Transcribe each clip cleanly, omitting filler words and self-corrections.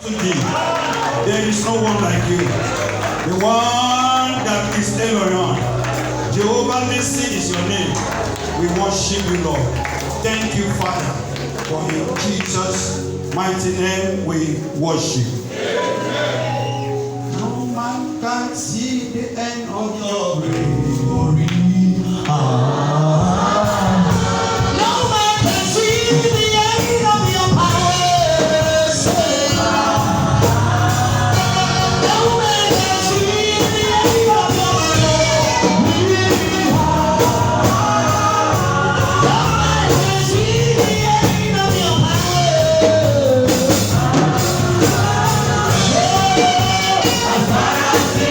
There is no one like you. The one that is Elyon. Jehovah Nissi is your name. We worship you, Lord. Thank you, Father, for in Jesus' mighty name we worship. No man can see the end of your glory. No man can see the end of your power. No man can see the end of your glory. No man can see the end of your power. As far as the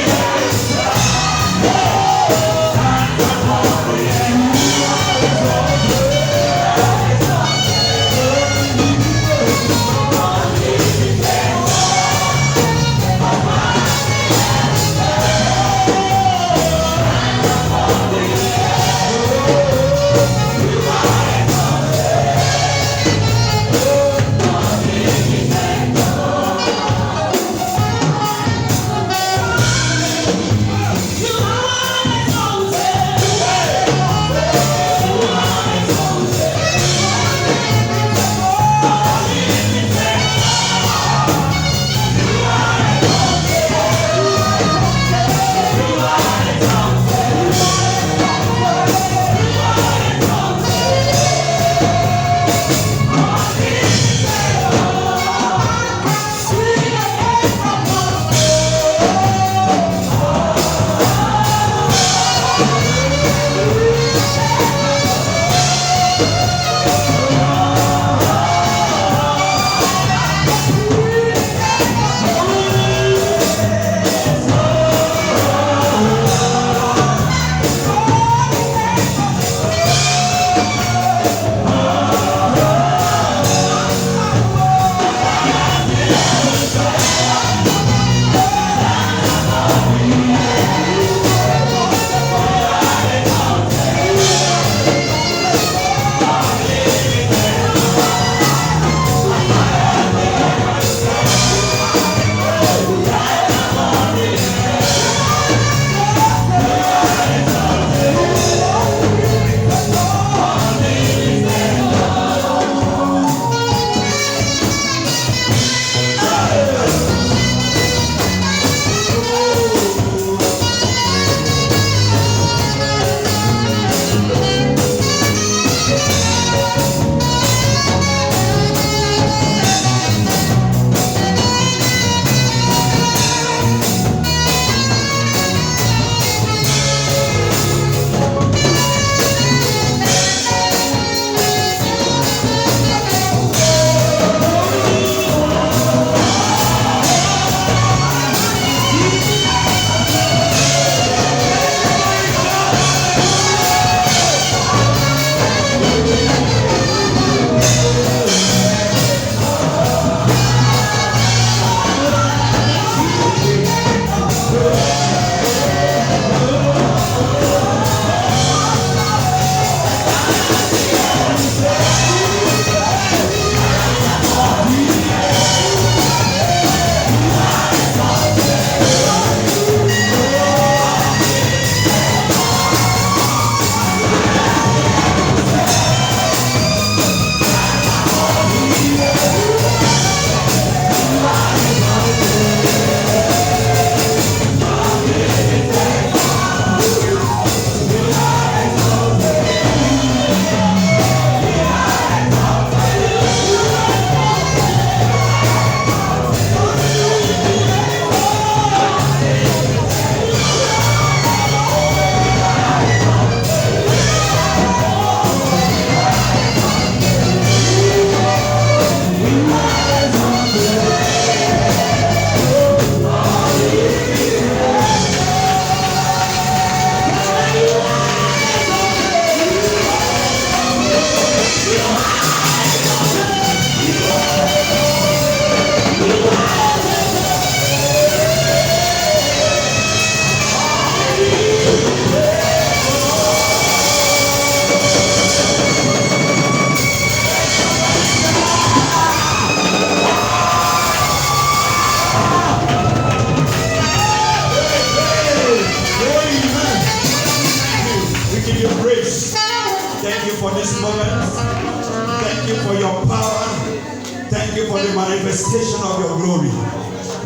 for the manifestation of your glory.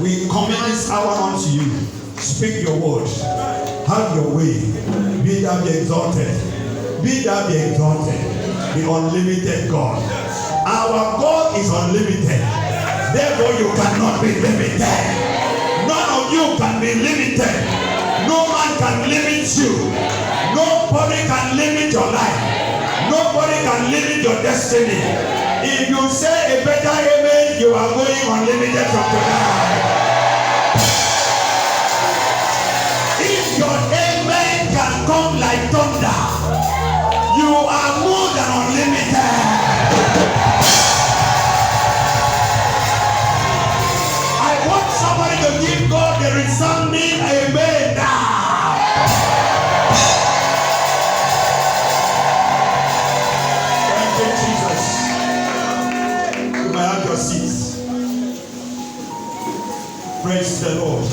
We commit this hour unto you. Speak your word. Have your way. Be thou be exalted. Be thou be exalted. The unlimited God. Our God is unlimited. Therefore you cannot be limited. None of you can be limited. No man can limit you. Nobody can limit your life. Nobody can limit your destiny. If you say a better amen, you are going unlimited from tonight. If your amen can come like thunder, you are more than unlimited. I want somebody to give God a resounding amen now. Seats. Praise the Lord.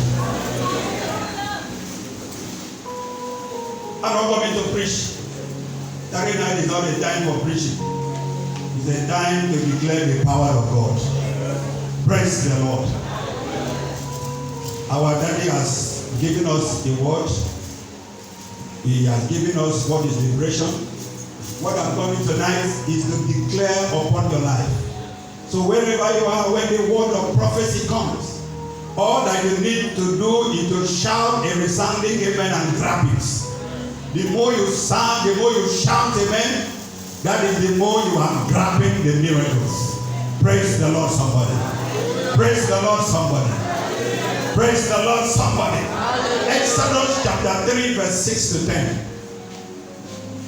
I'm not coming to preach. Saturday night is not a time for preaching. It's a time to declare the power of God. Praise the Lord. Our daddy has given us the word. He has given us what is liberation. What I'm coming tonight is to declare upon your life. So wherever you are, when the word of prophecy comes, all that you need to do is to shout a resounding amen and grab it. The more you sound, the more you shout amen, that is the more you are grabbing the miracles. Praise the Lord, somebody. Praise the Lord, somebody. Praise the Lord, somebody. Exodus chapter 3 verse 6 to 10.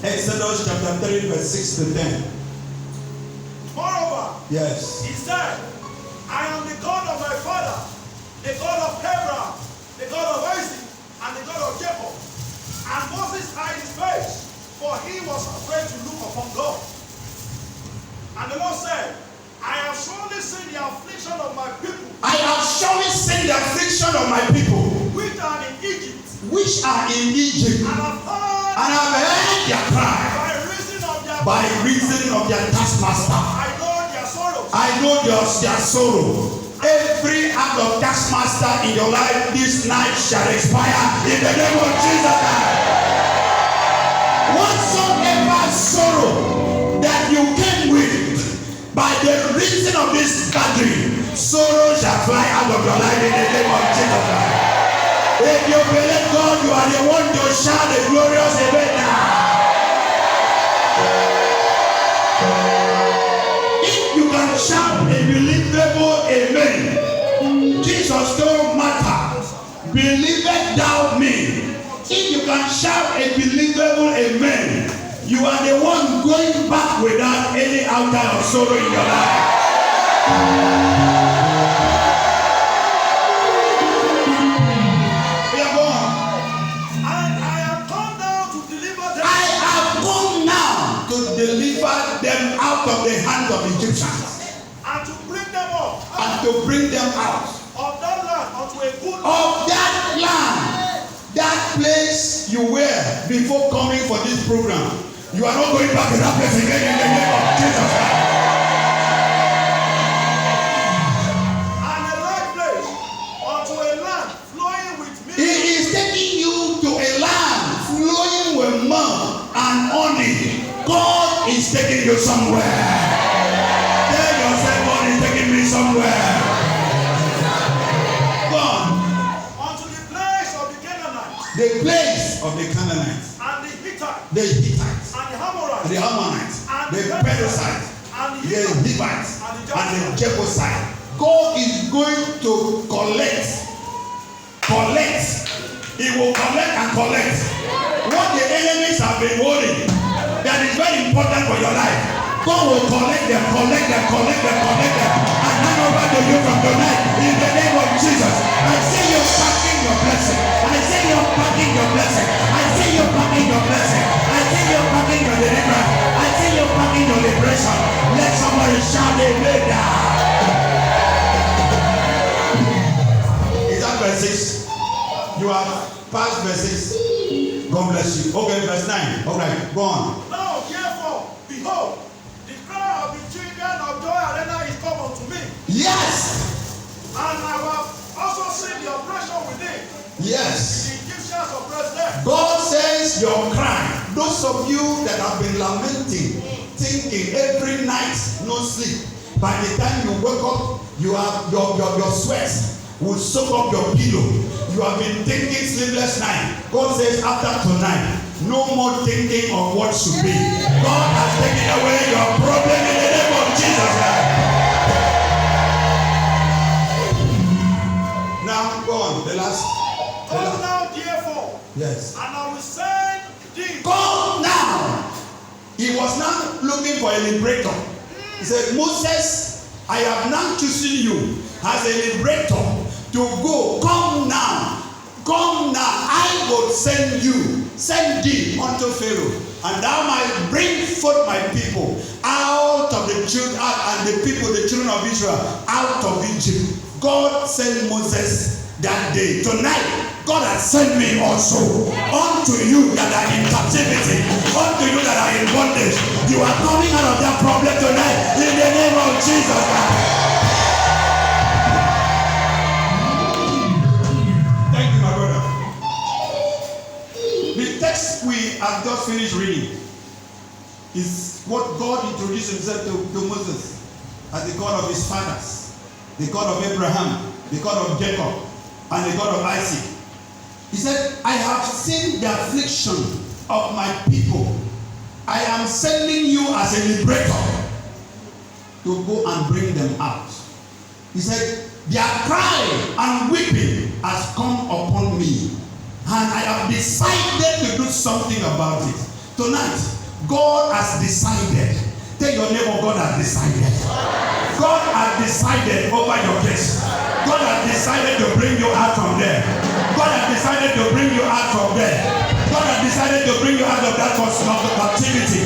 Exodus chapter 3 verse 6 to 10. Moreover, Yes. he said, I am the God of my father, the God of Abraham, the God of Isaac, and the God of Jacob. And Moses hid his face, for he was afraid to look upon God. And the Lord said, I have surely seen the affliction of my people, I have surely seen the affliction of my people, which are in Egypt, which are in Egypt, and have heard and have heard their cry by reason of their taskmaster. I know their sorrows. I know their sorrow. Every act of taskmaster in your life this night shall expire in the name of Jesus. Whatsoever sorrow that you came with by the reason of this gathering, sorrow shall fly out of your life in the name of Jesus. If you believe God, you are the one to shout a glorious amen now. If you can shout a believable amen, Jesus told Martha, believest thou me? If you can shout a believable amen, you are the one going back without any altar of sorrow in your life. We are gone. And I have come down to deliver them. I have come now to deliver them out of the hand of Egyptians And to bring them up and to bring them out of that land unto a good of that land, that place you were before coming for this program. You are not going back to that place again in the name of Jesus Christ. and a light place unto a land flowing with milk. He is taking you to a land flowing with milk and honey. God is taking you somewhere. Tell yourself, God is taking me somewhere. God. Unto the place of the Canaanites, The place of the Canaanites, and the Hittites, the Hittites, and the Amorites, the Ammonites, the Perizzites, and the the Hivites, Hivites, and the Jebusites. God is going to collect. He will collect and collect what the enemies have been holding. That is very important for your life. God will collect them, and hand over to you from tonight in the name of Jesus. I say you're packing your blessing. I say you're packing your blessing. I say you're packing your blessing. I say you're packing your deliverance. I say you're packing your liberation. Let somebody shout amen now. Is that verse 6? You are past verse 6. God bless you. Okay, verse 9. All right, go on. Now, therefore, behold, the cry of the children of Joy Arena is come unto me. Yes. And I have also seen the oppression within. Yes. The Egyptians oppressed them. God says your cry. Those of you that have been lamenting, thinking every night, no sleep. By the time you wake up, you have your sweat will soak up your pillow. You have been thinking sleepless night. God says after tonight, no more thinking of what should be. God has taken away your problem in the name of Jesus Christ. Now go on. The last. Come now, therefore. Yes. And I will send thee. Come now. He was now looking for a liberator. He said, Moses, I have now chosen you as a liberator to go. Come now. Come now. I will send thee unto Pharaoh, and thou might bring forth my people out of the children and the people, the children of Israel, out of Egypt. God sent Moses that day. Tonight, God has sent me also unto you that are in captivity, unto you that are in bondage. You are coming out of that problem tonight in the name of Jesus Christ. Thank you, my brother. The text we have just finished reading is what God introduced himself to Moses as the God of his fathers, the God of Abraham, the God of Jacob, and the God of Isaac. He said, I have seen the affliction of my people. I am sending you as a liberator to go and bring them out. He said, their cry and weeping has come upon me, and I have decided to do something about it. Tonight, God has decided. Tell your neighbor, God has decided. God has decided over your case. God has decided to bring you out from there. God has decided to bring you out from there. God has decided to bring you out of that captivity.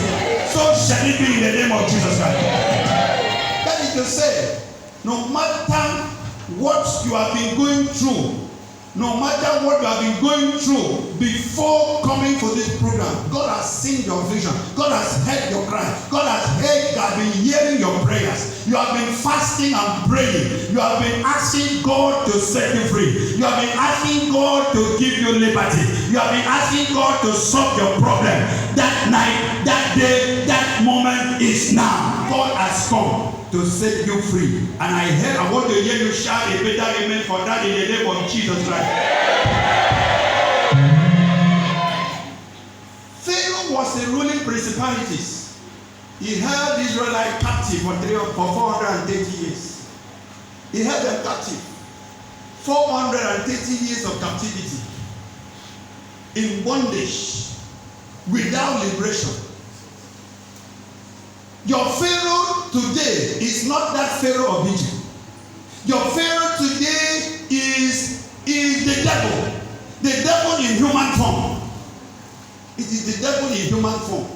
So shall it be in the name of Jesus Christ. That is to say, no matter what you have been going through, no matter what you have been going through before coming for this program, God has seen your vision. God has heard your cry. God has been hearing your prayers. You have been fasting and praying. You have been asking God to set you free. You have been asking God to give you liberty. You have been asking God to solve your problem. That night, that day, that moment is now. God has come to set you free. And I want to hear you shout a better amen for that in the name of Jesus Christ. Pharaoh was the ruling principalities. He held Israelite captive for 430 years. He held them captive. 430 years of captivity. In bondage. Without liberation. Your Pharaoh today is not that Pharaoh of Egypt. Your Pharaoh today is the devil. The devil in human form. It is the devil in human form.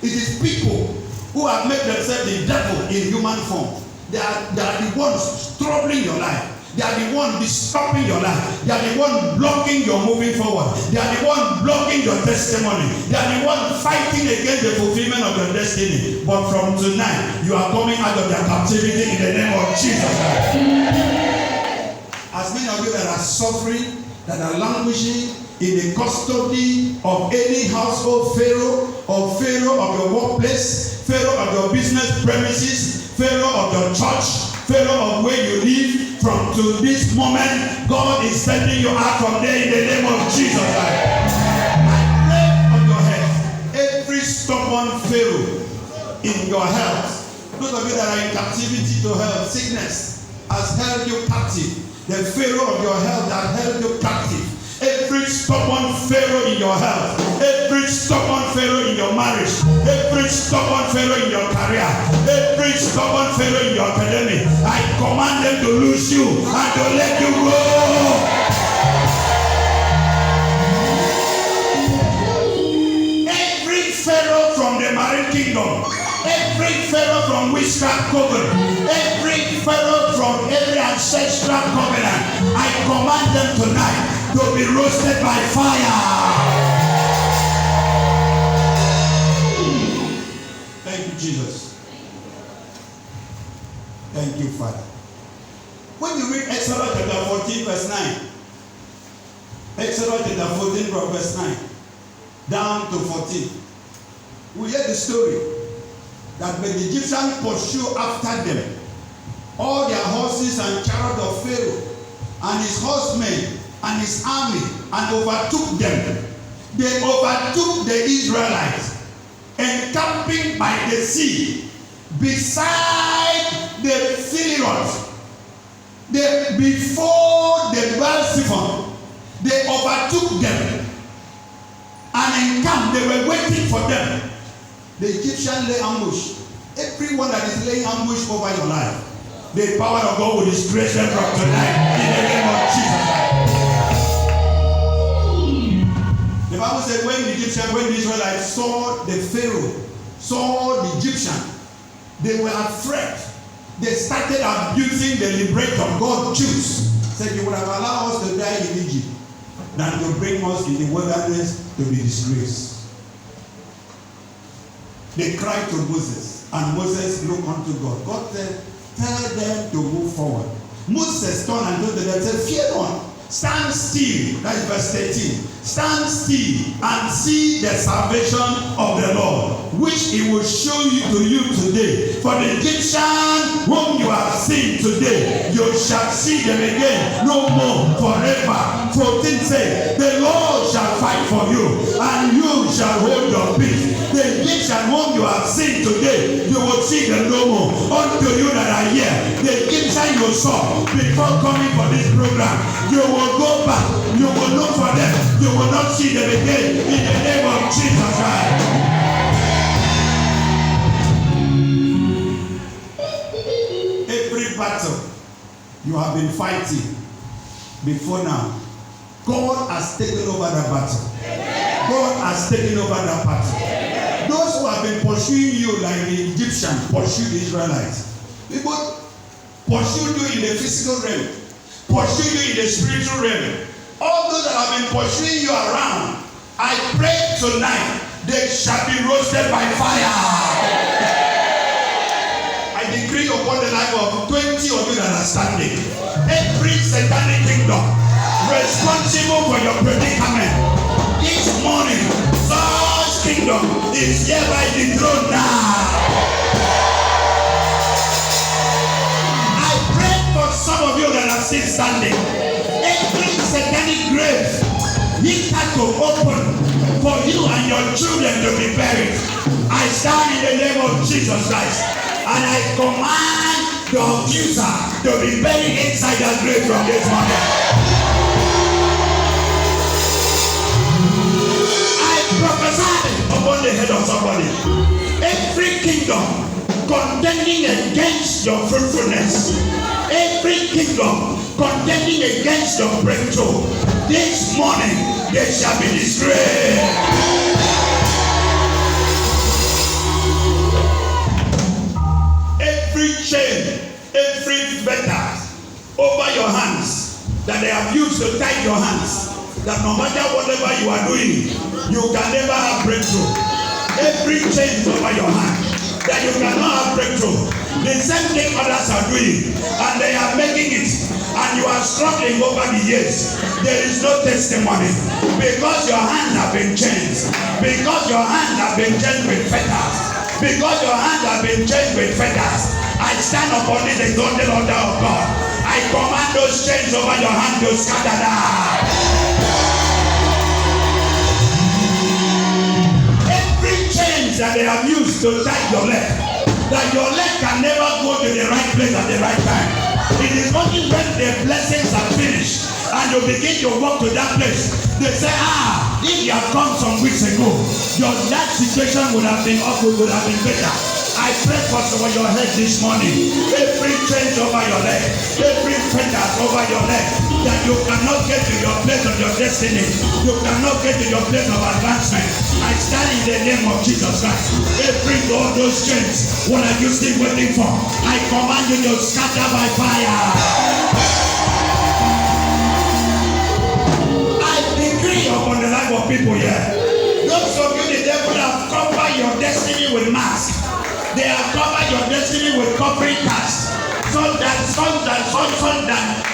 It is people who have made themselves the devil in human form. They are the ones troubling your life. They are the one stopping your life. They are the one blocking your moving forward. They are the one blocking your testimony. They are the one fighting against the fulfillment of your destiny. But from tonight, you are coming out of their captivity in the name of Jesus. As many of you that are suffering, that are languishing in the custody of any household Pharaoh, or Pharaoh of your workplace, Pharaoh of your business premises, Pharaoh of your church, Pharaoh of where you live, from to this moment, God is sending you out from there in the name of Jesus Christ. I pray on your head, every stubborn Pharaoh in your health, those of you that are in captivity to health, sickness has held you captive. The Pharaoh of your health that held you captive. Every stubborn Pharaoh in your health, every stubborn Pharaoh in your marriage, every stubborn Pharaoh in your career, every stubborn Pharaoh in your academy, I command them to loose you and to let you go. Every Pharaoh from the marine kingdom, every Pharaoh from witchcraft covenant, every Pharaoh from every ancestral covenant, I command them tonight to be roasted by fire. Thank you, Jesus. Thank you, Father. When you read Exodus chapter 14 verse 9, Exodus chapter 14 from verse 9 down to 14, we hear the story that when the Egyptians pursue after them, all their horses and chariots of Pharaoh and his horsemen and his army, and overtook them. They overtook the Israelites, encamping by the sea, beside the Philirot, before the Baal-Zephon. They overtook them and encamped. They were waiting for them. The Egyptian lay ambush. Everyone that is laying ambush over your life, the power of God will disgrace them from tonight in the name of Jesus. The Bible said when the Israelites saw the Pharaoh, saw the Egyptian, they were afraid. They started abusing the liberator God chose. Said, you would have allowed us to die in Egypt than to bring us in the wilderness to be disgraced. They cried to Moses, and Moses looked unto God. God said, tell them to move forward. Moses turned and told them, said, fear not, stand still. That is verse 13. Stand still and see the salvation of the Lord, which he will show you to you today. For the Egyptian whom you have seen today, you shall see them again no more forever. 14 says, the Lord shall fight for you, and you shall hold your peace. The Egyptian whom you have seen today, you will see them no more. Unto you that are here, the Egyptian you saw before coming for this program, you will go back, you will look for them, you will not see them again in the name of Jesus Christ. Every battle you have been fighting before now, God has taken over that battle. God has taken over that battle. Those who have been pursuing you like the Egyptian pursued the Israelites. People pursued you in the physical realm, pursued you in the spiritual realm. All those that have been pursuing you around, I pray tonight they shall be roasted by fire. I decree upon the life of 20 of you that are standing, every satanic kingdom responsible for your predicament this morning, such kingdom is hereby dethroned now. I pray for some of you that are still standing. Every satanic grave he had to open for you and your children to be buried. I stand in the name of Jesus Christ, and I command the accuser to be buried inside that grave from this morning. Prophesy upon the head of somebody. Every kingdom contending against your fruitfulness, every kingdom contending against your breakthrough, this morning they shall be disgraced. Every chain, every fetter over your hands that they have used to tie your hands, that no matter whatever you are doing, you can never have breakthrough. Every chain over your hand that you cannot have breakthrough, the same thing others are doing, and they are making it, and you are struggling over the years. There is no testimony because your hands have been changed, because your hands have been changed with fetters, because your hands have been changed with fetters. I stand upon this exalted altar of God. I command those chains over your hand to scatter down. That they have used to tie your leg, that your leg can never go to the right place at the right time. It is only when the blessings are finished and you begin to walk to that place, they say, if you have come some weeks ago, that situation would have been awkward, would have been better. I pray for your head this morning. Every change over your leg, every fetter over your leg, that you cannot get to your place of your destiny, you cannot get to your place of advancement. I stand in the name of Jesus Christ. Every all those chains, what are you still waiting for? I command you to scatter by fire. I decree upon the life of people here. Those of you, the devil have covered your destiny with masks. They have covered your destiny with covering cast.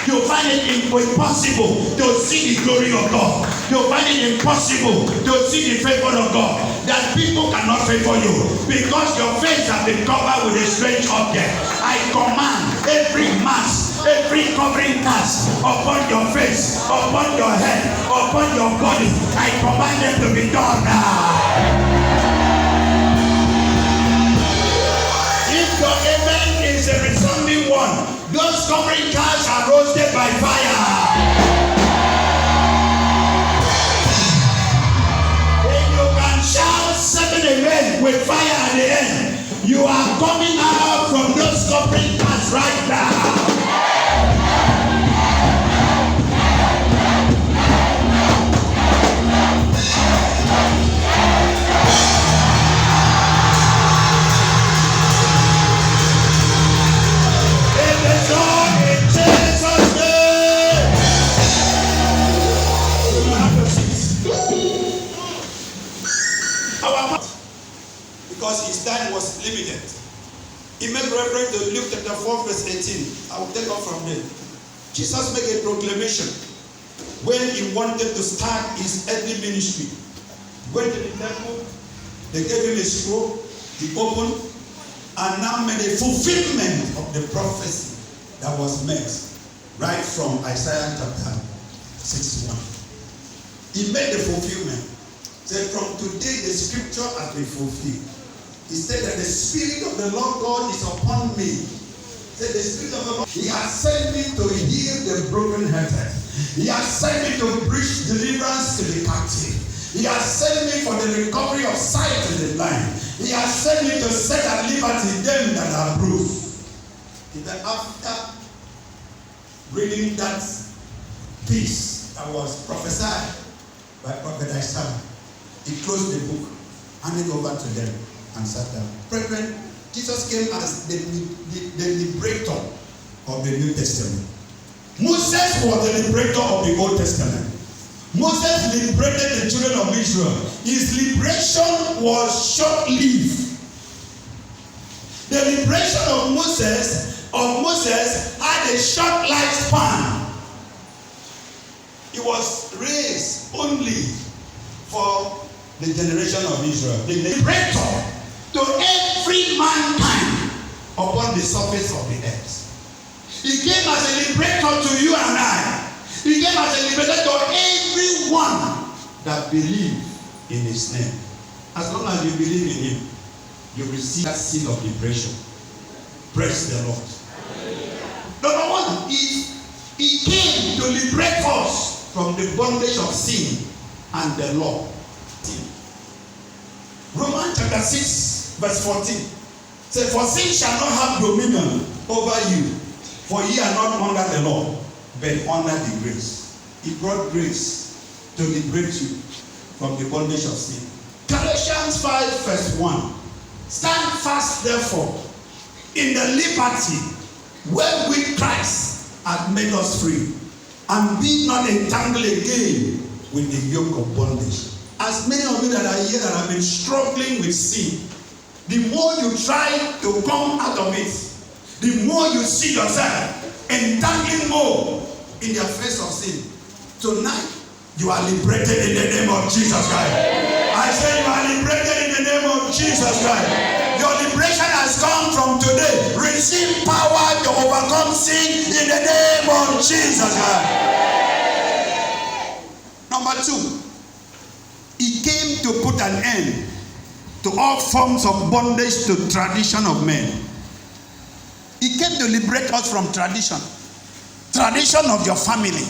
you find it impossible to see the glory of God. You find it impossible to see the favor of God. That people cannot favor you because your face has been covered with a strange object. I command every mask, every covering mask upon your face, upon your head, upon your body. I command them to be gone now. If your amen is a resounding one, those covering cars are roasted by fire. If you can shout 7 amen with fire at the end, you are coming out from those covering cars right now. Because his time was limited. He made reference to Luke chapter 4 verse 18. I will take off from there. Jesus made a proclamation when he wanted to start his earthly ministry. He went to the temple, they gave him a scroll, he opened, and now made a fulfillment of the prophecy that was made right from Isaiah chapter 61. He made the fulfillment. Said from today the scripture has been fulfilled. He said that the Spirit of the Lord God is upon me. He said the Spirit of the Lord, He has sent me to heal the brokenhearted. He has sent me to preach deliverance to the captive. He has sent me for the recovery of sight to the blind. He has sent me to set at liberty them that are bruised. Even after reading that piece that was prophesied by Prophet Isaiah, he closed the book, handed over to them, and sat down. Brethren, Jesus came as the liberator of the New Testament. Moses was the liberator of the Old Testament. Moses liberated the children of Israel. His liberation was short-lived. The liberation of Moses had a short lifespan. He was raised only for the generation of Israel. The liberator to every mankind upon the surface of the earth. He came as a liberator to you and I. He came as a liberator to everyone that believes in his name. As long as you believe in him, you receive that seal of liberation. Praise the Lord. Number one is he came to liberate us from the bondage of sin and the law. Romans chapter 6 verse 14 says, for sin shall not have dominion over you, for ye are not under the law, but under the grace. He brought grace to liberate you from the bondage of sin. Galatians 5 verse 1. Stand fast therefore in the liberty wherewith Christ hath made us free, and be not entangled again with the yoke of bondage. As many of you that are here that have been struggling with sin, the more you try to come out of it, the more you see yourself entangling more in the face of sin. Tonight, you are liberated in the name of Jesus Christ. I say you are liberated in the name of Jesus Christ. Your liberation has come from today. Receive power to overcome sin in the name of Jesus Christ. Number 2. He came to put an end to all forms of bondage to tradition of men. He came to liberate us from tradition. Tradition of your family.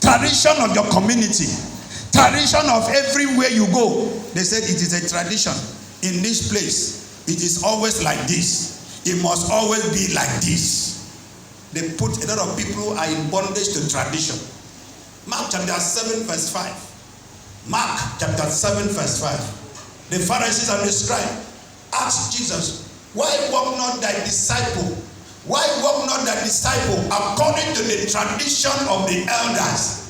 Tradition of your community. Tradition of everywhere you go. They said it is a tradition. In this place, it is always like this. It must always be like this. They put a lot of people are in bondage to tradition. Mark chapter 7 verse 5. Mark chapter 7 verse 5. The Pharisees and the scribes asked Jesus, why walk not thy disciple? Why walk not thy disciple according to the tradition of the elders,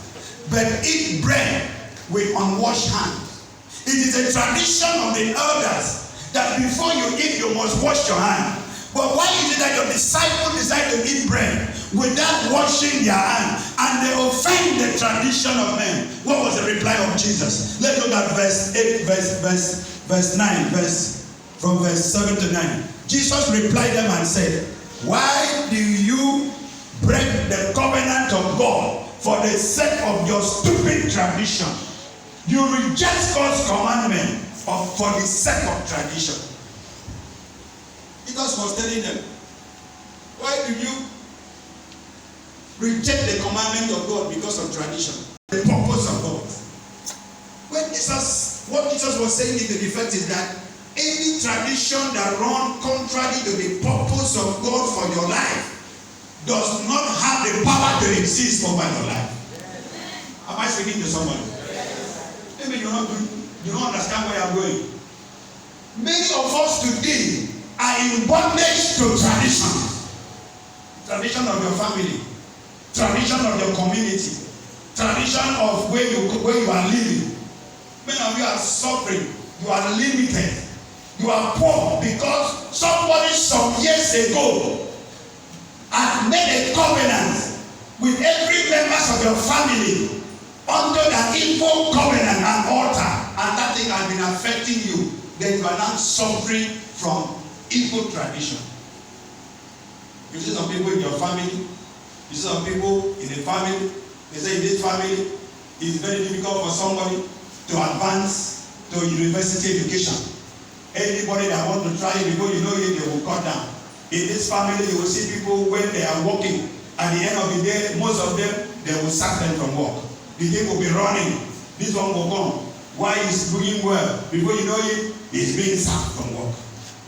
but eat bread with unwashed hands? It is a tradition of the elders that before you eat, you must wash your hands. But why is it that your disciples decide to eat bread without washing their hands, and they offend the tradition of men? What was the reply of Jesus? Let's look at verse 8, verse 9, from verse 7 to 9. Jesus replied them and said, why do you break the covenant of God for the sake of your stupid tradition? You reject God's commandment for the sake of tradition. Jesus was telling them, why do you reject the commandment of God because of tradition? The purpose of God. What Jesus was saying in the defense is that any tradition that runs contrary to the purpose of God for your life does not have the power to exist over your life. Am I speaking to somebody? Maybe you don't understand where I'm going. Many of us today are in bondage to tradition. Tradition of your family, tradition of your community, tradition of where you are living. Many of you are suffering. You are limited. You are poor because somebody some years ago had made a covenant with every members of your family under the evil covenant and altar, and that thing has been affecting you. Then you are now suffering from evil tradition. You see some people in your family, you see some people in the family, they say in this family it's very difficult for somebody to advance to university education. Anybody that want to try it, before you know it, they will cut down. In this family, you will see people when they are working, at the end of the day, most of them, they will sack them from work. The thing will be running. This one will come. Why is doing well? Before you know it, he's being sacked from work.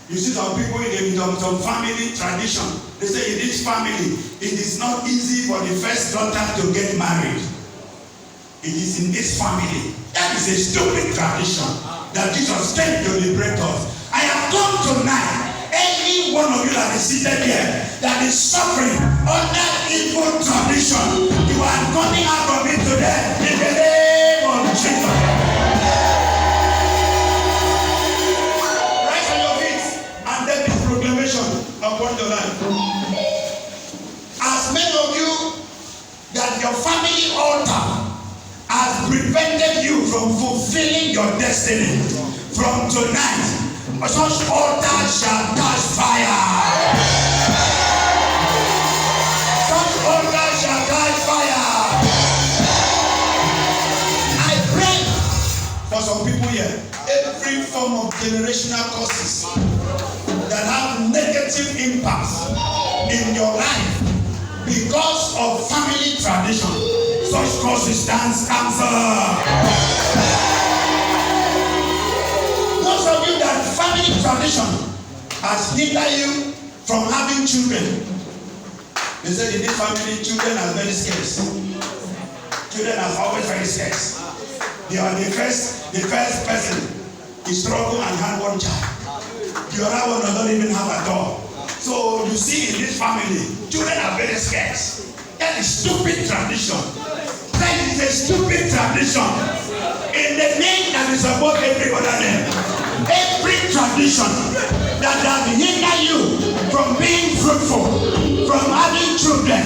You see some people in some family tradition. They say in this family, it is not easy for the first daughter to get married. It is in this family. That is a stupid tradition that Jesus came to liberate us. I have come tonight. Any one of you that is seated here that is suffering under evil tradition, you are coming out of it today in the name of Jesus. Rise on your feet and let this proclamation upon your life. As many of you that your family altar has prevented you from fulfilling your destiny, from tonight, such altar shall catch fire. Such altar shall catch fire. I pray for some people here, every form of generational curses that have negative impacts in your life because of family tradition, such curses stands cancer. Those of you that family tradition has hindered you from having children. They said in this family, children are very scarce. Children are always very scarce. They are the first person is struggle and have one child. The other one does not even have a dog. So you see in this family, children are very scarce. That is stupid tradition. That is a stupid tradition. In the name that is above every other name. Every tradition that has hindered you from being fruitful, from having children,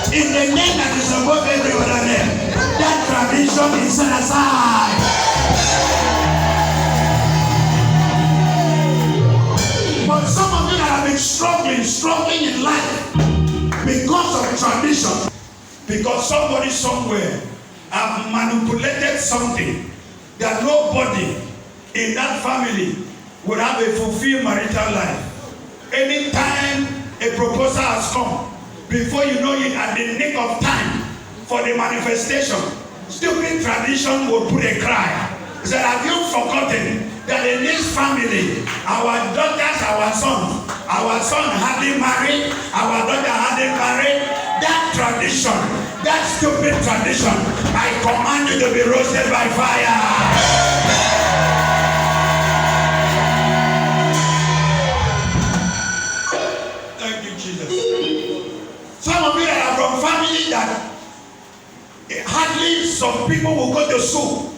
in the name that is above every other name, that tradition is set aside. But some of you that have been struggling in life because of tradition, because somebody somewhere have manipulated something that nobody in that family would have a fulfilled marital life. Anytime a proposal has come, before you know it, at the nick of time for the manifestation, stupid tradition will put a cry. He said, have you forgotten that in this family, our daughters, our son hardly married, our daughter hardly married? That tradition, that stupid tradition, I command you to be roasted by fire. Some of you that are from family that hardly some people will go to school.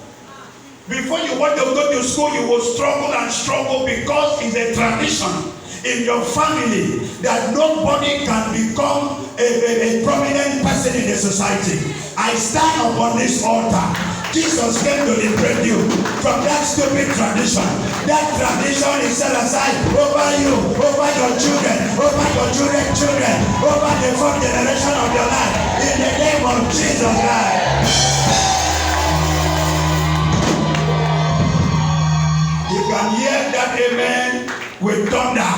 Before you want to go to school, you will struggle and struggle because it's a tradition. in your family that nobody can become a prominent person in the society. I stand upon this altar. Jesus came to liberate you from that stupid tradition. That tradition is set aside over you, over your children, over your children's children, over the fourth generation of your life. In the name of Jesus Christ. You can hear that amen with thunder.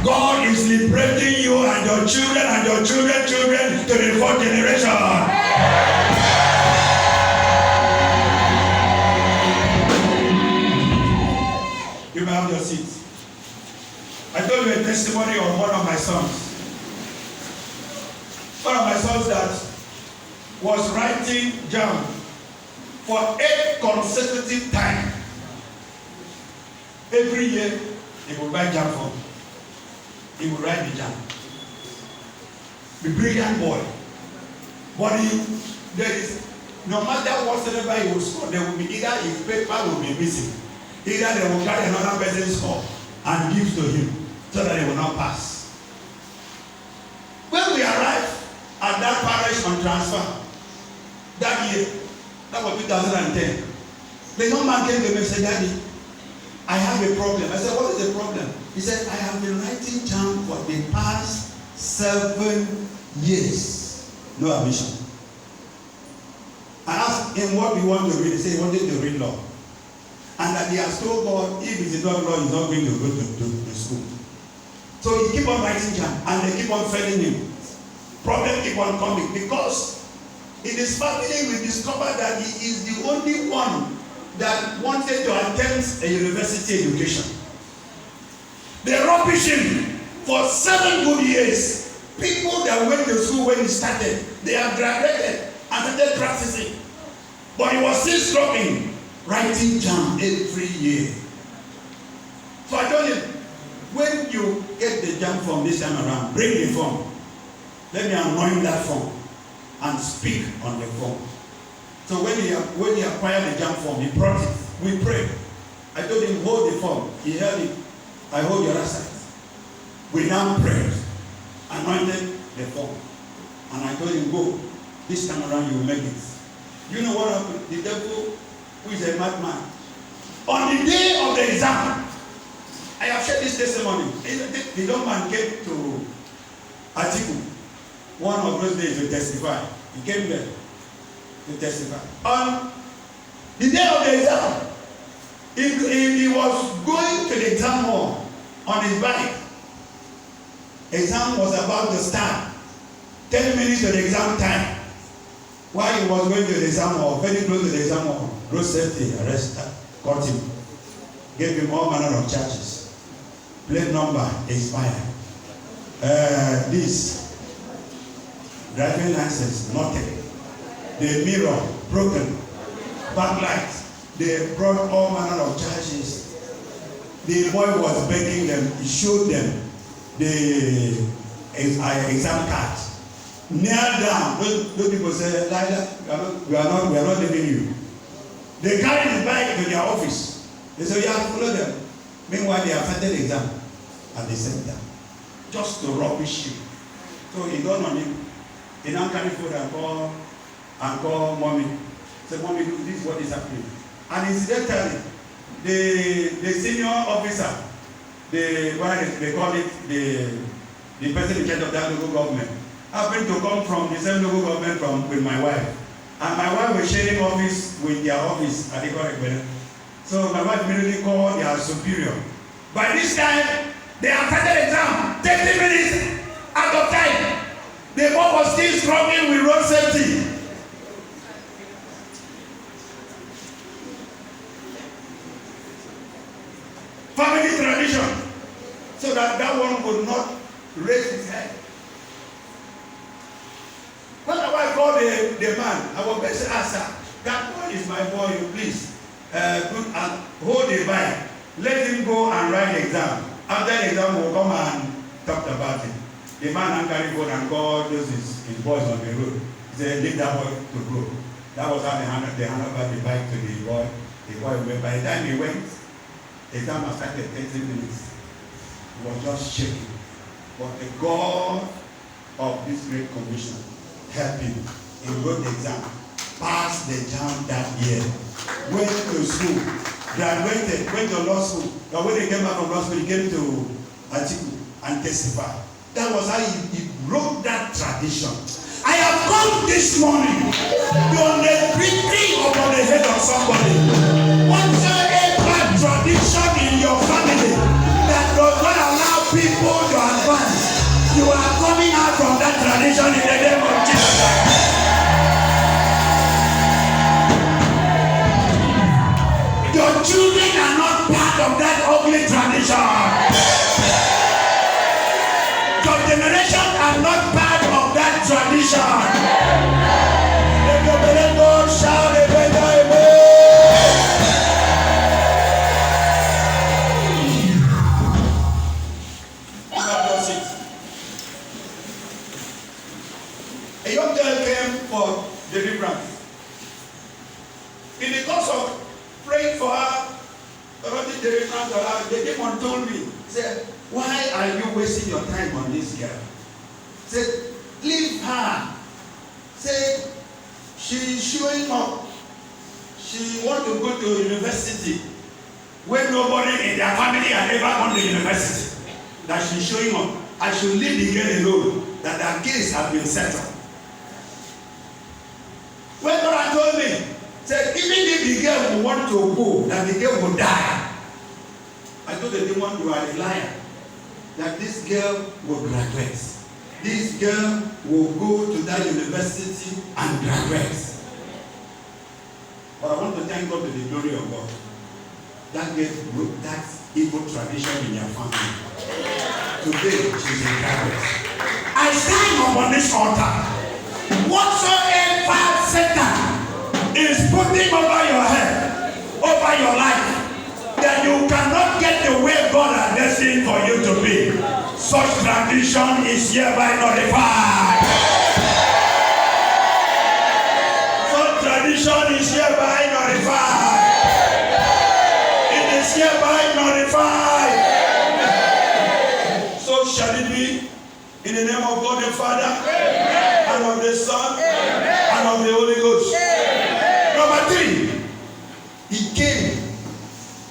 God is liberating you and your children and your children's children to the fourth generation. You may have your seat. I told you a testimony of one of my sons. One of my sons that was writing jam for 8 consecutive times. Every year, he would buy jam for me. He would write the jam. The brilliant boy. But there is, no matter whatsoever he will score, there will be either his paper will be missing. Either they will carry another person's score and give to him so that he will not pass. When we arrived at that parish on transfer, that year, that was 2010, the young man came to me and said, Daddy, I have a problem. I said, what is the problem? He said, I have been writing jam for the past 7 years. No admission. I asked him what he wanted to read. He said he wanted to read law. And that he has told God, if it is not law, he's not going to go to school. So he keep on writing jam and they keep on failing him. Problem keep on coming because in his family we discovered that he is the only one that wanted to attempt a university education. They rubbish him for 7 good years. People that went to school when he started, they have graduated and started practicing. But he was still struggling, writing jam every year. So I told him, when you get the jam form this time around, bring the form. Let me anoint that form and speak on the form. So when he acquired the jam form, he brought it. We prayed. I told him, hold the form. He held it. I hold the other side. We now prayed, anointed the form. And I told him, go. This time around you will make it. You know what happened? The devil, who is a madman, on the day of the exam, I have shared this testimony. The young man came to Atiku one of those days to testify. He came there to testify. On the day of the exam, he was going to the exam hall on his bike. Exam was about to start. 10 minutes to the exam time. While he was going to the exam hall, very close to the exam hall, road safety arrested, caught him, gave him all manner of charges. Plate number expired. This driving license nothing. The mirror broken. Backlight. They brought all manner of charges. The boy was begging them. He showed them the exam card. Kneel down. Those people say, we are not leaving you. They carried his bike to their office. They say, yeah, follow them. Meanwhile, they have started the exam at the center. Just to rubbish you. So he dawned on him. He now carry food and call mommy. Say, mommy, this is what is happening. And incidentally, the senior officer, they call it the person in charge of that local government, happened to come from the same local government with my wife. And my wife was sharing office with their office at the correct. So my wife immediately called their superior. By this time, they have started exam, 30 minutes out of time. The boy was still struggling with road safety. Family tradition. So that one would not raise his head. When my wife called the man, I was going to say, sir, that boy is my boy, you please hold the bike. Let him go and write the exam. After the exam, we'll come and talk about it. The man carried phone and called his boys on the road. He said, leave that boy to go. That was how they handed over the bike to the boy. The boy went. By the time he went, the exam was started 30 minutes. He was just shaking. But the God of this great commission helped him. He wrote the exam, passed the exam that year, went to school, graduated, went to law school. But when he came back from law school, he came to Atiku and testified. That was how he broke that tradition. I have come this morning to decree upon the head of somebody. Whatsoever tradition in your family that does not allow people to advance, you are coming out from that tradition in the name of Jesus. Your children are not part of that ugly tradition. Your generation are not part of that tradition. If you believe God, shout a better amen. A young girl came for deliverance. In the course of praying for her, the deliverance of her, the demon told me, said, why are you wasting your time on this girl? Said, leave her. Said, she's showing up. She wants to go to university when nobody in their family has ever gone to university. That she's showing up. I should leave the girl alone. That her case has been settled. When God told me, said, even if the girl will want to go, that the girl will die. I told the demon, you are a liar. That this girl will graduate. This girl will go to that university and graduate. But I want to thank God to the glory of God. That girl broke that evil tradition in your family. Today, she's a graduate. I stand upon this altar. Whatsoever Satan is putting over your head, over your life, that you cannot get the way God has destined for you to be, such tradition is hereby nullified. Such tradition is hereby nullified. It is hereby nullified. So shall it be in the name of God the Father, and of the Son, and of the Holy Ghost. Number 3, he came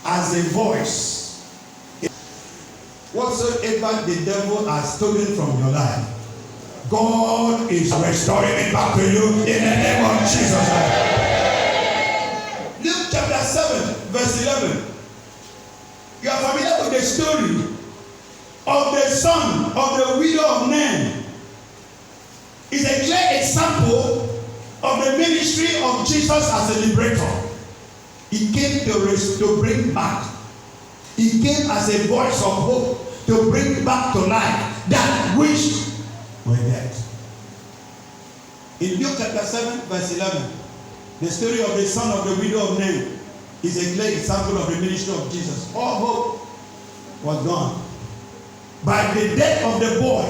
as a voice. Whatsoever the devil has stolen from your life, God is restoring it back to you in the name of Jesus. Luke chapter 7, verse 11. You are familiar with the story of the son of the widow of Nain. It's a clear example of the ministry of Jesus as a liberator. He came to bring back. He came as a voice of hope to bring back to life that which were dead. In Luke chapter 7, verse 11, the story of the son of the widow of Nain is a clear example of the ministry of Jesus. All hope was gone. By the death of the boy,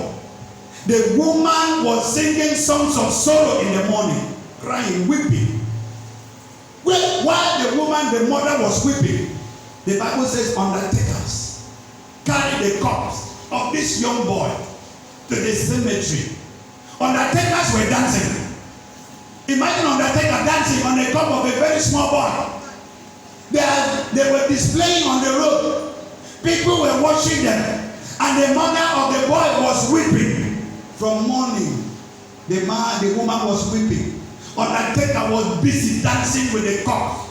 the woman was singing songs of sorrow in the morning, crying, weeping. While the woman, the mother, was weeping, the Bible says undertakers carried the corpse of this young boy to the cemetery. Undertakers were dancing. Imagine undertaker dancing on the corpse of a very small boy. They were displaying on the road. People were watching them. And the mother of the boy was weeping. From morning, the woman was weeping. Undertaker was busy dancing with the corpse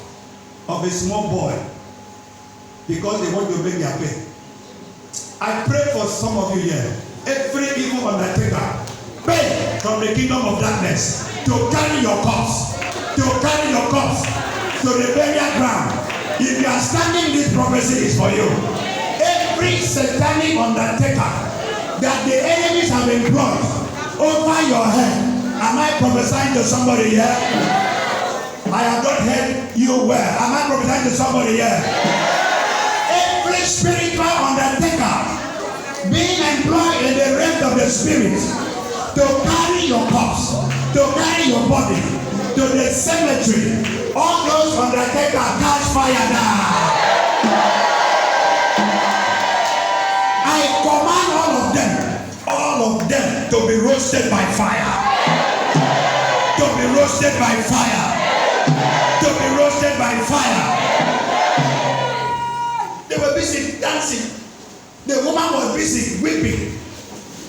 of a small boy because they want to make their pay. I pray for some of you here. Every evil undertaker, pay from the kingdom of darkness to carry your corpse, to the burial ground. If you are standing, this prophecy is for you. Every satanic undertaker that the enemies have employed over your head. Am I prophesying to somebody here? I have not heard you well. Am I prophesying to somebody here? Every spiritual undertaker being employed in the realm of the spirit to carry your corpse, to carry your body to the cemetery, all those undertakers catch fire now. I command all of them to be roasted by fire. To be roasted by fire. To be roasted by fire. They were busy dancing. The woman was busy weeping.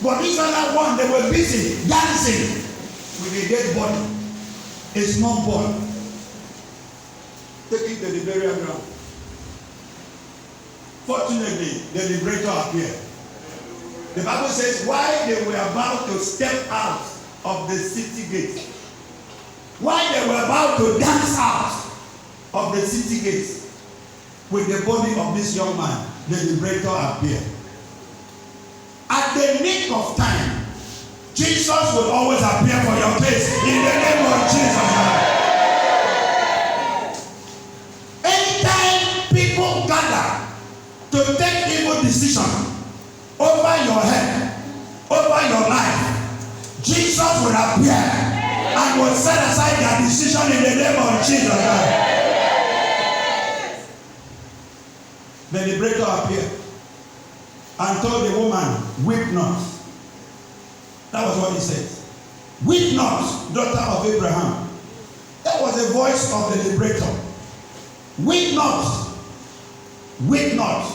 But this other one, they were busy dancing with a dead body. A small boy. Taking to the burial ground. Fortunately, the liberator appeared. The Bible says, while they were about to step out of the city gate, while they were about to dance out of the city gate with the body of this young man, the liberator appeared. At the nick of time, Jesus will always appear for your case in the name of Jesus. Anytime people gather to take evil decision over your head, over your life, Jesus will appear and will set aside their decision in the name of Jesus. The liberator appeared and told the woman, weep not. That was what he said. Weep not, daughter of Abraham. That was the voice of the liberator. Weep not. Weep not.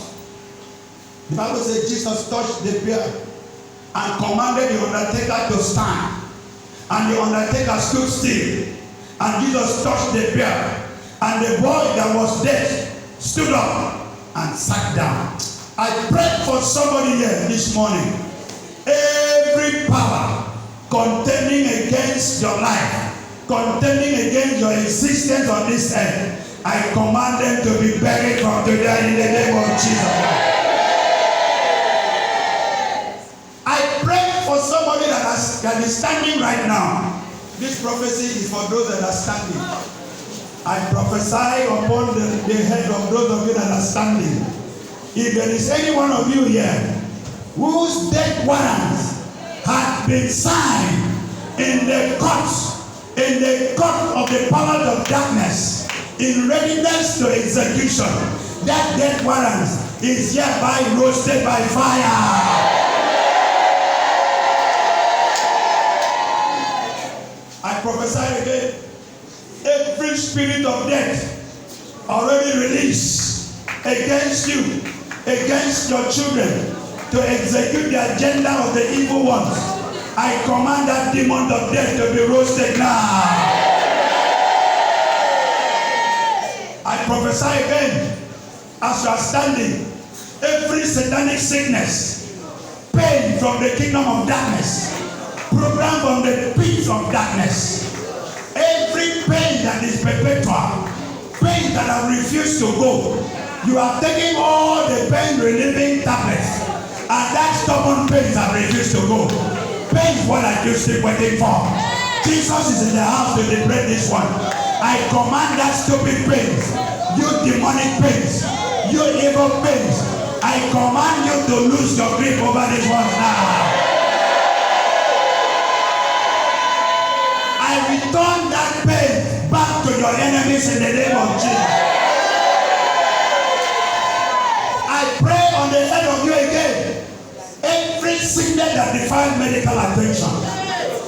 The Bible says Jesus touched the bier and commanded the undertaker to stand. And the undertaker stood still. And Jesus touched the bier. And the boy that was dead stood up and sat down. I pray for somebody here this morning. Every power contending against your life, contending against your existence on this earth, I command them to be buried from today in the name of Jesus. I pray for somebody that is standing right now. This prophecy is for those that are standing. I prophesy upon the head of those of you that are standing. If there is any one of you here whose death warrants had been signed in the court of the powers of darkness, in readiness to execution, that death warrant is hereby roasted by fire. I prophesy again, every spirit of death already released against you, against your children, to execute the agenda of the evil ones. I command that demon of death to be roasted now. I prophesy again, as you are standing, every satanic sickness, pain from the kingdom of darkness, program from the pits of darkness, every pain that is perpetual, pain that have refused to go, you are taking all the pain relieving tablets, and that stubborn pains have refused to go. Pain is what I just keep waiting for. Jesus is in the house to liberate this one. I command that stupid pains, you demonic pains, you evil pains, I command you to lose your grip over this one now. I return that pain back to your enemies in the name of Jesus. I pray on the head of you again. Every sickness that defies medical attention,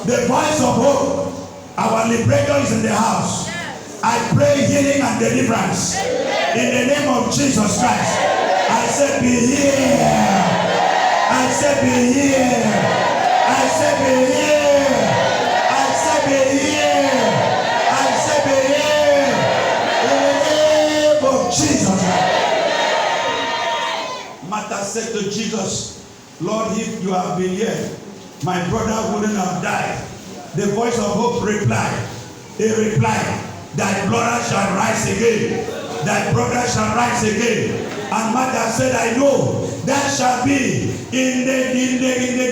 the voice of hope, our liberator is in the house. I pray healing and deliverance in the name of Jesus Christ. I said be here. I said be here. I said be here. I said be here. I said be here. In the name of Jesus. Martha said to Jesus, Lord, if you have been here, my brother wouldn't have died. The voice of hope replied. He replied, thy brother shall rise again. Thy brother shall rise again. And Martha said, I know that shall be in the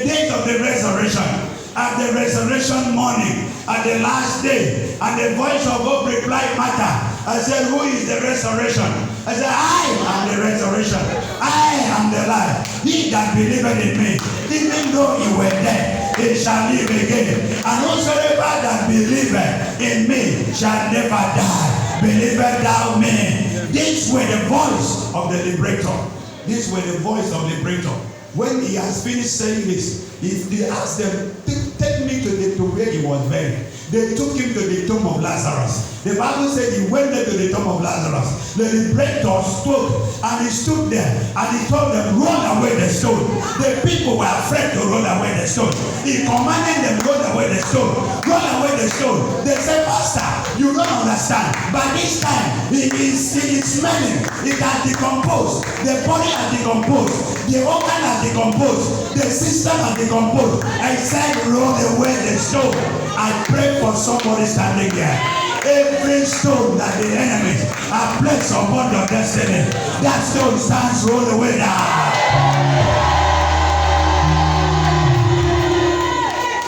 days of the resurrection, at the resurrection morning, at the last day. And the voice of hope replied, Martha, I said, who is the resurrection? I said, I am the resurrection. I am the life. He that believeth in me, even though he were dead, he shall live again. And whosoever that believeth in me shall never die. Believeth thou me? This were the voice of the liberator. This were the voice of the liberator. When he has finished saying this, he asked them, take me to where he was buried. They took him to the tomb of Lazarus. The Bible said he went there to the tomb of Lazarus. The liberator stood, and he stood there, and he told them, roll away the stone. The people were afraid to roll away the stone. He commanded them, roll away the stone. Roll away the stone. They said, Pastor, you don't understand. By this time, he is smelling. It has decomposed. The body has decomposed. The organ has decomposed. The system has decomposed. I said, roll away the stone. I pray for somebody standing there. Every stone that the enemies have placed upon your destiny, that stone stands rolled away now.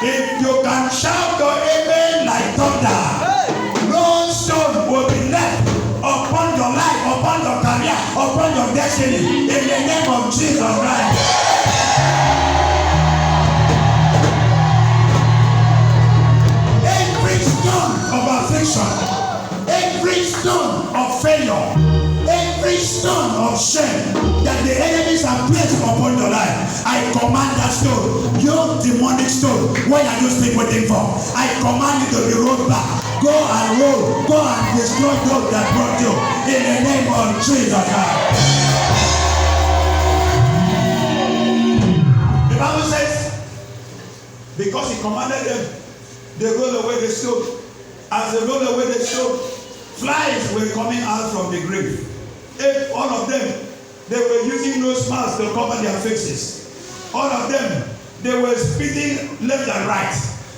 If you can shout your amen like thunder, no stone will be left upon your life, upon your career, upon your destiny, in the name of Jesus Christ. Every stone of failure, every stone of shame that the enemies have placed upon your life, I command that stone, your demonic stone, what are you still waiting for? I command you to be rolled back. Go and roll, go and destroy those that brought you in the name of Jesus Christ. The Bible says, because he commanded them, they roll away the stone. As they rolled away the stone, flies were coming out from the grave. All of them, they were using nose masks to cover their faces. All of them, they were spitting left and right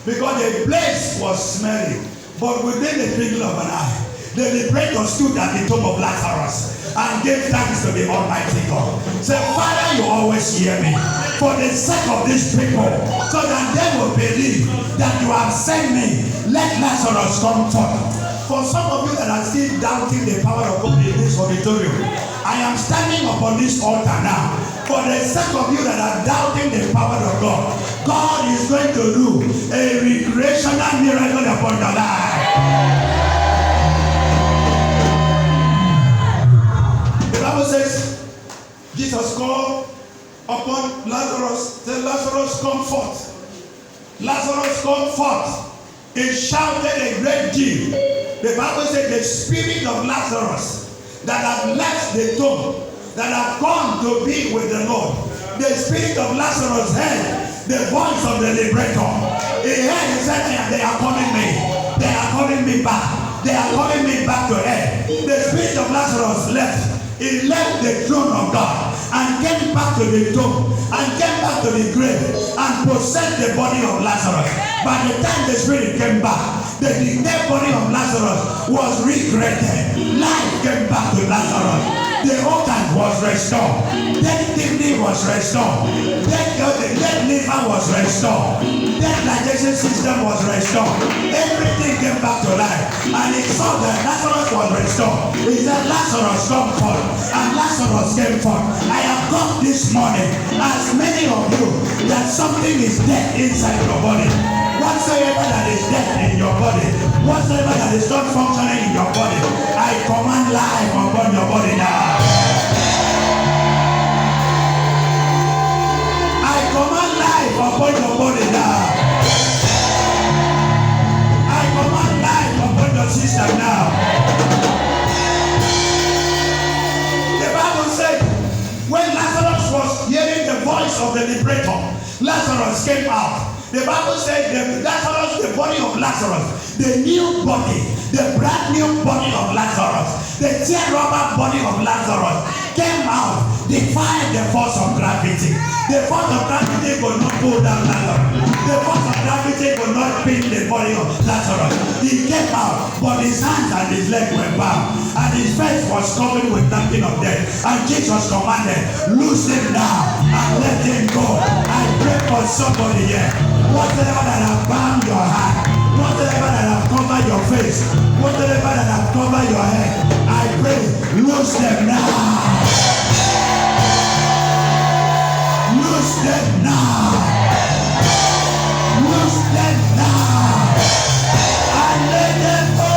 because the place was smelling. But within the twinkling of an eye, the liberator stood at the tomb of Lazarus and gave thanks to the Almighty God. Say, Father, you always hear me. For the sake of these people, so that they will believe that you have sent me, let Lazarus come forth. For some of you that are still doubting the power of God in this auditorium, I am standing upon this altar now. For the sake of you that are doubting the power of God, God is going to do a recreational miracle upon your life. The Bible says, Jesus called upon Lazarus, said, Lazarus, come forth. Lazarus, come forth. He shouted a great deal. The Bible said the spirit of Lazarus that had left the tomb, that had gone to be with the Lord, the spirit of Lazarus heard the voice of the liberator. He heard, he said, they are calling me. They are calling me back. They are calling me back to earth. The spirit of Lazarus left. He left the throne of God and came back to the tomb and came back to the grave and possessed the body of Lazarus. By the time the spirit came back, the dead body of Lazarus was recreated. Life came back to Lazarus. The organ was restored. Dead kidney was restored. Dead liver was restored. Dead digestion system was restored. Everything came back to life. And he saw that Lazarus was restored. He said, Lazarus, come forth. And Lazarus came forth. I have come this morning, as many of you, that something is dead inside your body. Whatsoever that is dead in your body, whatsoever that is not functioning in your body, I command life upon your body now. I command life upon your body now. I command life upon your system now. The Bible said, when Lazarus was hearing the voice of the liberator, Lazarus came out. The Bible said that Lazarus, the body of Lazarus, the new body, the brand new body of Lazarus, the tear-rubber body of Lazarus came out, defied the force of gravity. The force of gravity could not pull down Lazarus. The force of gravity could not pin the body of Lazarus. He came out, but his hands and his legs were bound, and his face was covered with nothing of death. And Jesus commanded, loose him now and let him go. I pray for somebody here. Whatever that have bound your hand, whatever that have covered your face, whatever that have covered your head, I pray, loose them now. Loose them now. Loose them now. And let them go.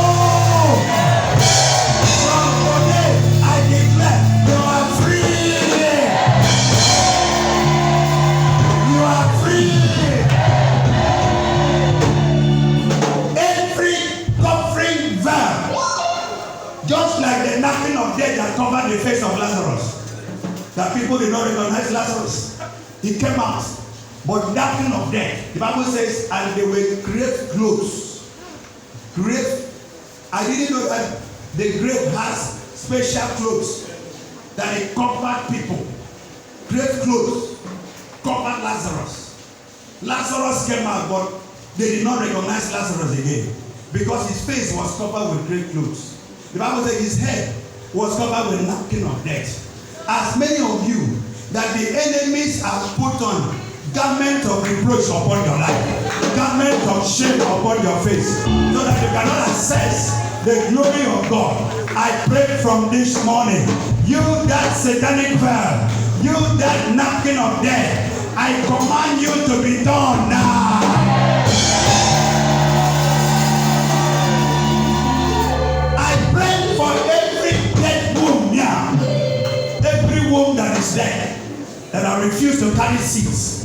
From today, I declare you are free. Just like the napkin of death that covered the face of Lazarus. That people did not recognize Lazarus. He came out. But napkin of death. The Bible says, and they were grave clothes. Grave. I didn't know that the grave has special clothes that it covered people. Grave clothes covered Lazarus. Lazarus came out, but they did not recognize Lazarus again because his face was covered with grave clothes. The Bible says his head was covered with napkin of death. As many of you that the enemies have put on garment of reproach upon your life, garment of shame upon your face, so that you cannot access the glory of God. I pray from this morning, you that satanic veil, you that napkin of death, I command you to be torn now. I pray for every dead womb now, every womb that is dead, that I refuse to carry seeds.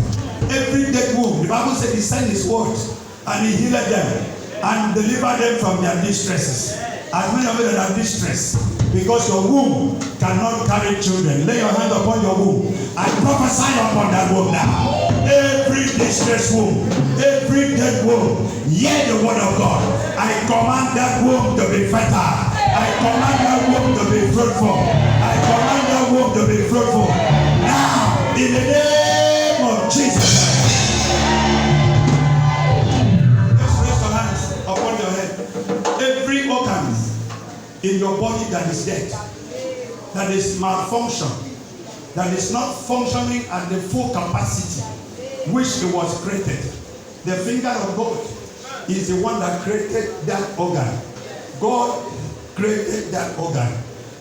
Every dead womb, the Bible said he sent his word and he healed them and delivered them from their distresses. As many of you that are distressed because your womb cannot carry children, lay your hand upon your womb. I prophesy upon that womb now. Every distressed womb, every dead womb, hear the word of God. I command that womb to be fertile. I command that womb to be fruitful. I command that womb to be fruitful. Now, in the name of Jesus. Just raise your hands upon your head. Every organ in your body that is dead, that is malfunction, that is not functioning at the full capacity which it was created. The finger of God is the one that created that organ. God created that organ.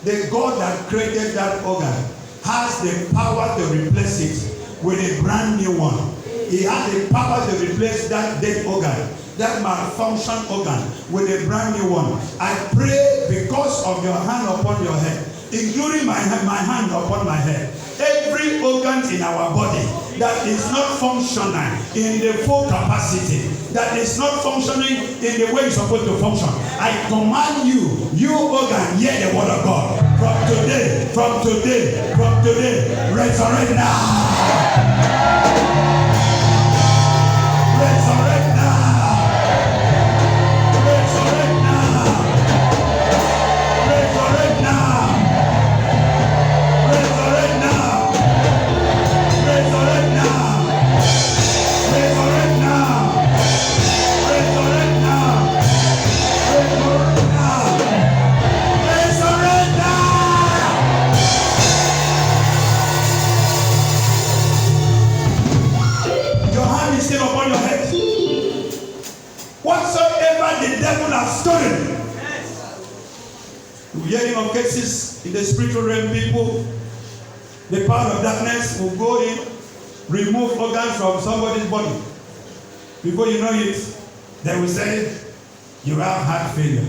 The God that created that organ has the power to replace it with a brand new one. He has the power to replace that dead organ, that malfunction organ, with a brand new one. I pray because of your hand upon your head, including my hand upon my head. Every organ in our body that is not functioning in the full capacity, that is not functioning in the way it's supposed to function, I command you organ, hear the word of God. From today, resurrect now. Resurrect now. Resurrect now. Resurrect now. Resurrect now. Resurrect now. Resurrect now. Resurrect now. Resurrect now. Resurrect now. Your hand is still upon your head. Whatsoever the devil has stolen. We're hearing of cases in the spiritual realm, people, the power of darkness will go in, remove organs from somebody's body. Before you know it, they will say, you have heart failure.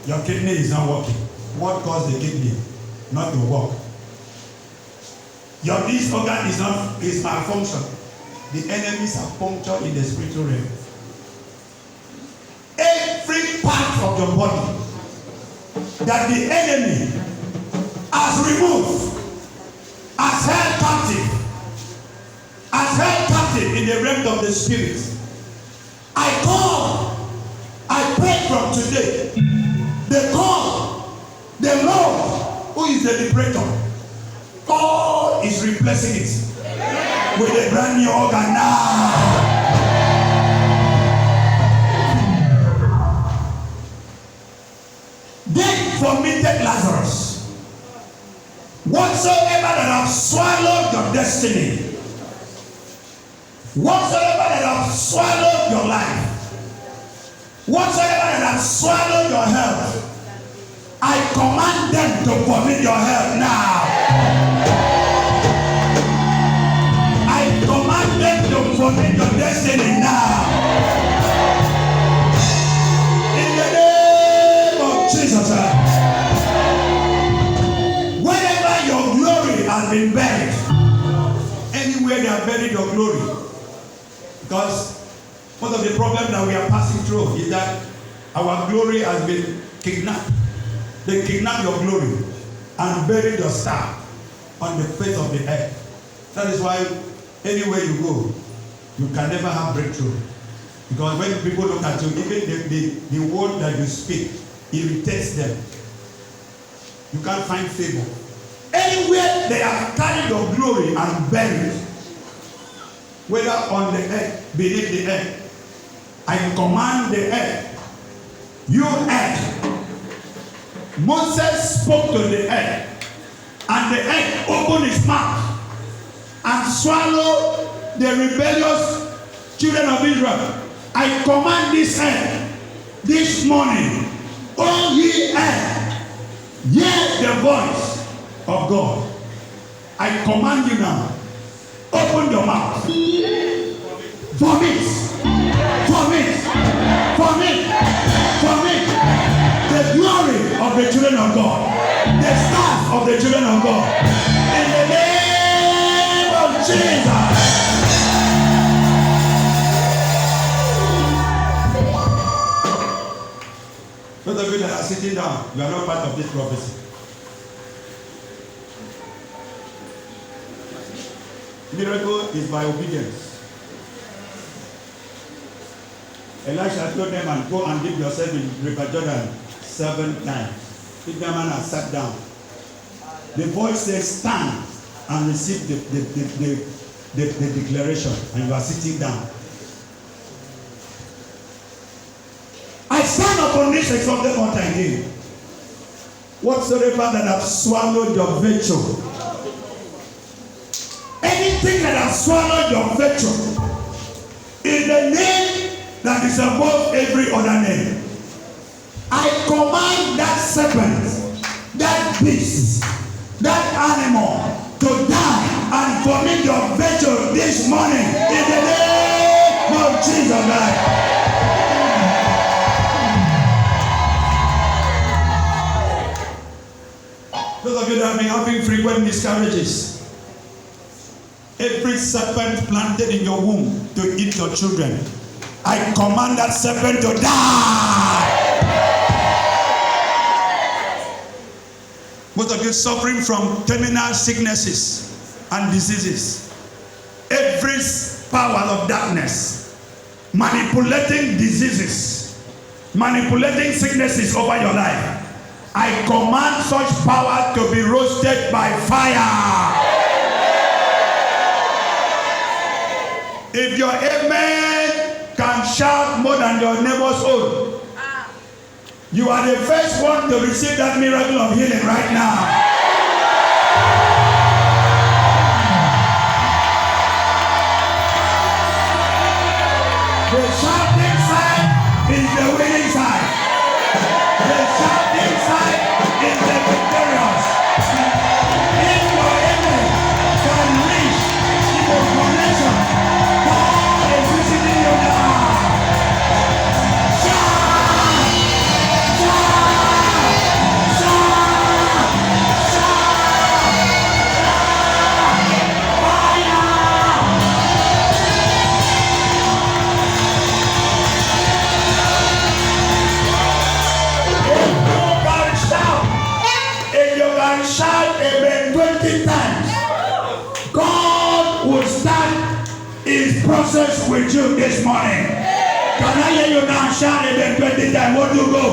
Your kidney is not working. What caused the kidney not to work? This organ is malfunction. The enemies are punctured in the spiritual realm. Every part of your body that the enemy has removed, has held captive in the realm of the spirit. I pray from today, the God, the Lord, who is the liberator, God is replacing it with a brand new organ now. Then vomited Lazarus. Whatsoever that have swallowed your destiny, whatsoever that have swallowed your life, whatsoever that have swallowed your health, I command them to vomit your health now. I command them to vomit your destiny now. In the name of Jesus. Wherever your glory has been buried, anywhere they have buried your glory, because one of the problems that we are passing through is that our glory has been kidnapped. They kidnap your glory and bury your star on the face of the earth. That is why anywhere you go, you can never have breakthrough. Because when people look at you, even the word that you speak irritates them. You can't find favor. Anywhere they have carried your glory and buried, whether on the earth, beneath the earth, I command the earth, you earth. Moses spoke to the earth, and the earth opened its mouth and swallowed the rebellious children of Israel. I command this earth this morning, all ye earth, hear the voice of God. I command you now, open your mouth. Vomit, vomit, vomit, vomit the glory of the children of God, the staff of the children of God, in the name of Jesus. Those of you that are sitting down, you are not part of this prophecy. Miracle is by obedience. Elisha told them, and go and dip yourself in River Jordan 7 times. If man has sat down, the voice says, stand and receive the declaration, and you are sitting down. I stand upon this exalted mountain again. Whatsoever that have swallowed your virtue, anything that has swallowed your virtue, in the name that is above every other name, I command that serpent, that beast, that animal to die and vomit your virtue this morning in the name of Jesus Christ. Those of you that have been having frequent miscarriages, every serpent planted in your womb to eat your children, I command that serpent to die. Most of you suffering from terminal sicknesses and diseases, every power of darkness manipulating diseases, manipulating sicknesses over your life, I command such power to be roasted by fire. If your amen can shout more than your neighbor's own, you are the first one to receive that miracle of healing right now. The shouting side is the winning side. The shouting side is the victorious. If your amen can reach the connection, God is visiting you now. Shout! Shout! Shout! Shout! Fire! If you can shout amen 20 times, God will start his process with you this morning. Can I hear you now shout amen 20 times? Won't you go?